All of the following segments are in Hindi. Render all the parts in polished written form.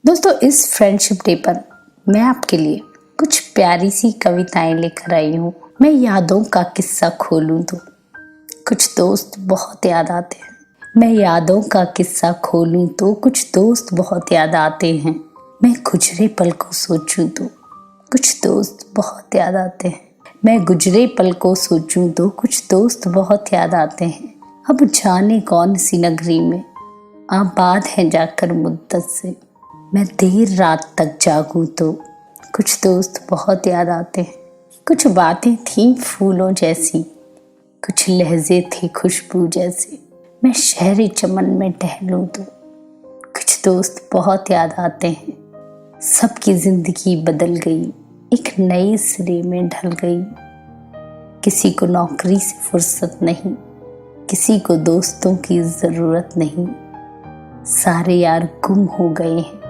दोस्तों, इस फ्रेंडशिप डे पर मैं आपके लिए कुछ प्यारी सी कविताएं लेकर आई हूँ। मैं यादों का किस्सा खोलूं तो कुछ दोस्त बहुत याद आते हैं। मैं यादों का किस्सा खोलूं तो कुछ दोस्त बहुत याद आते हैं। मैं गुजरे पल को सोचूं तो कुछ दोस्त बहुत याद आते हैं। मैं गुजरे पल को सोचूं तो कुछ दोस्त बहुत याद आते हैं। अब जाने कौन सी नगरी में आबाद है जाकर मुद्दत से। मैं देर रात तक जागूं तो कुछ दोस्त बहुत याद आते हैं। कुछ बातें थी फूलों जैसी, कुछ लहजे थे खुशबू जैसे। मैं शहरी चमन में टहलूं तो कुछ दोस्त बहुत याद आते हैं। सबकी जिंदगी बदल गई, एक नए सिरे में ढल गई। किसी को नौकरी से फुर्सत नहीं, किसी को दोस्तों की जरूरत नहीं। सारे यार गुम हो गए हैं,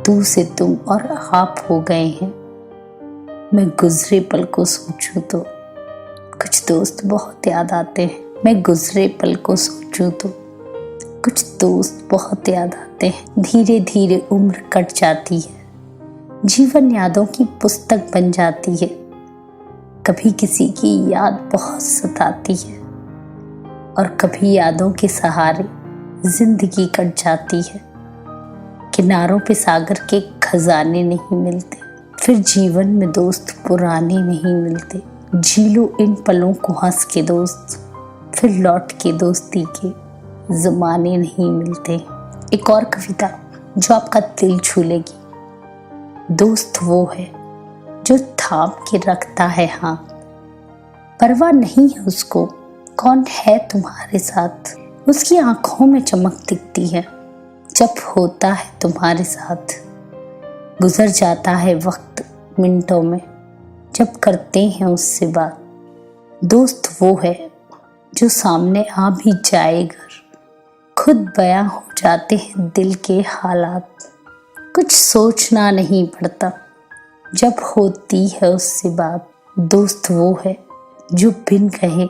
तू से तुम और आप हो गए हैं। मैं गुजरे पल को सोचूं तो कुछ दोस्त बहुत याद आते हैं। मैं गुजरे पल को सोचूं तो कुछ दोस्त बहुत याद आते हैं। धीरे धीरे उम्र कट जाती है, जीवन यादों की पुस्तक बन जाती है। कभी किसी की याद बहुत सताती है और कभी यादों के सहारे जिंदगी कट जाती है। किनारों पे सागर के खजाने नहीं मिलते, फिर जीवन में दोस्त पुराने नहीं मिलते। जी लो इन पलों को हंस के दोस्त, फिर लौट के दोस्ती के जमाने नहीं मिलते। एक और कविता जो आपका दिल छू लेगी। दोस्त वो है जो थाम के रखता है हाथ, परवाह नहीं है उसको कौन है तुम्हारे साथ। उसकी आंखों में चमक दिखती है जब होता है तुम्हारे साथ। गुजर जाता है वक्त मिनटों में जब करते हैं उससे बात। दोस्त वो है जो सामने आ भी जाए घर, खुद बयां हो जाते हैं दिल के हालात। कुछ सोचना नहीं पड़ता जब होती है उससे बात। दोस्त वो है जो बिन कहे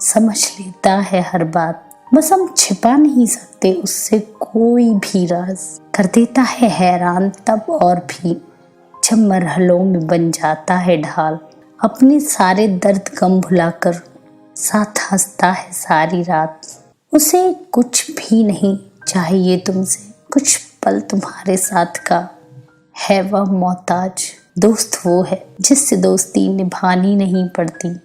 समझ लेता है हर बात। बस हम छिपा नहीं सकते उससे कोई भी राज, कर देता है हैरान तब और भी जब मरहलों में बन जाता है ढाल। अपने सारे दर्द गम भुलाकर साथ हंसता है सारी रात। उसे कुछ भी नहीं चाहिए तुमसे, कुछ पल तुम्हारे साथ का है वह मोहताज। दोस्त वो है जिससे दोस्ती निभानी नहीं पड़ती,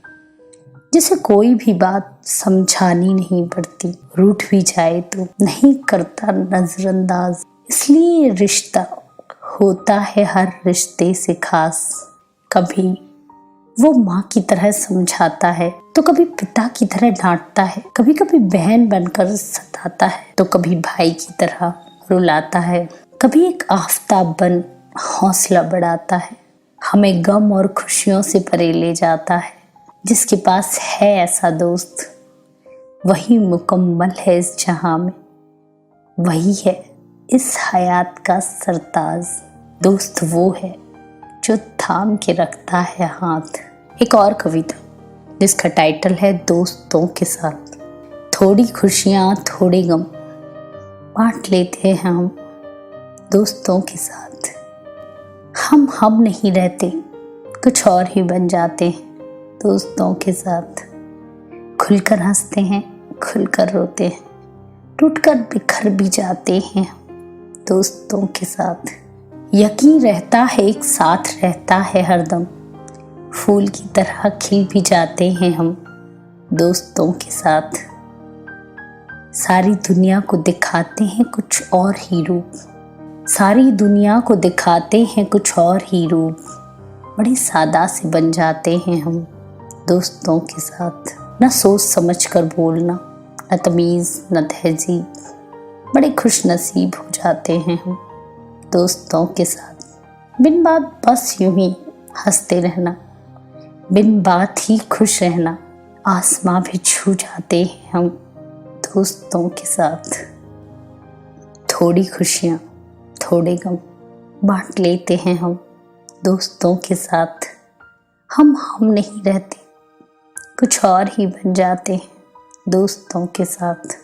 जिसे कोई भी बात समझानी नहीं पड़ती। रूठ भी जाए तो नहीं करता नजरअंदाज, इसलिए रिश्ता होता है हर रिश्ते से खास। कभी वो माँ की तरह समझाता है तो कभी पिता की तरह डांटता है। कभी कभी बहन बनकर सताता है तो कभी भाई की तरह रुलाता है। कभी एक आफताब बन हौसला बढ़ाता है, हमें गम और खुशियों से परे ले जाता है। जिसके पास है ऐसा दोस्त वही मुकम्मल है इस जहां में, वही है इस हयात का सरताज। दोस्त वो है जो थाम के रखता है हाथ। एक और कविता जिसका टाइटल है दोस्तों के साथ। थोड़ी खुशियां थोड़े गम बांट लेते हैं हम दोस्तों के साथ। हम नहीं रहते, कुछ और ही बन जाते हैं दोस्तों के साथ। खुलकर हंसते हैं, खुलकर रोते हैं, टूटकर बिखर भी जाते हैं दोस्तों के साथ। यकीन रहता है एक साथ रहता है हरदम, फूल की तरह खिल भी जाते हैं हम दोस्तों के साथ। सारी दुनिया को दिखाते हैं कुछ और ही रूप, सारी दुनिया को दिखाते हैं कुछ और ही रूप। बड़ी सादा से बन जाते हैं हम दोस्तों के साथ। न सोच समझ कर बोलना, न तमीज़ न तहजीब, बड़े खुश नसीब हो जाते हैं हम दोस्तों के साथ। बिन बात बस यूं ही हंसते रहना, बिन बात ही खुश रहना, आसमां भी छू जाते हैं हम दोस्तों के साथ। थोड़ी खुशियाँ थोड़े गम बांट लेते हैं हम दोस्तों के साथ। हम नहीं रहते, कुछ और ही बन जाते हैं दोस्तों के साथ।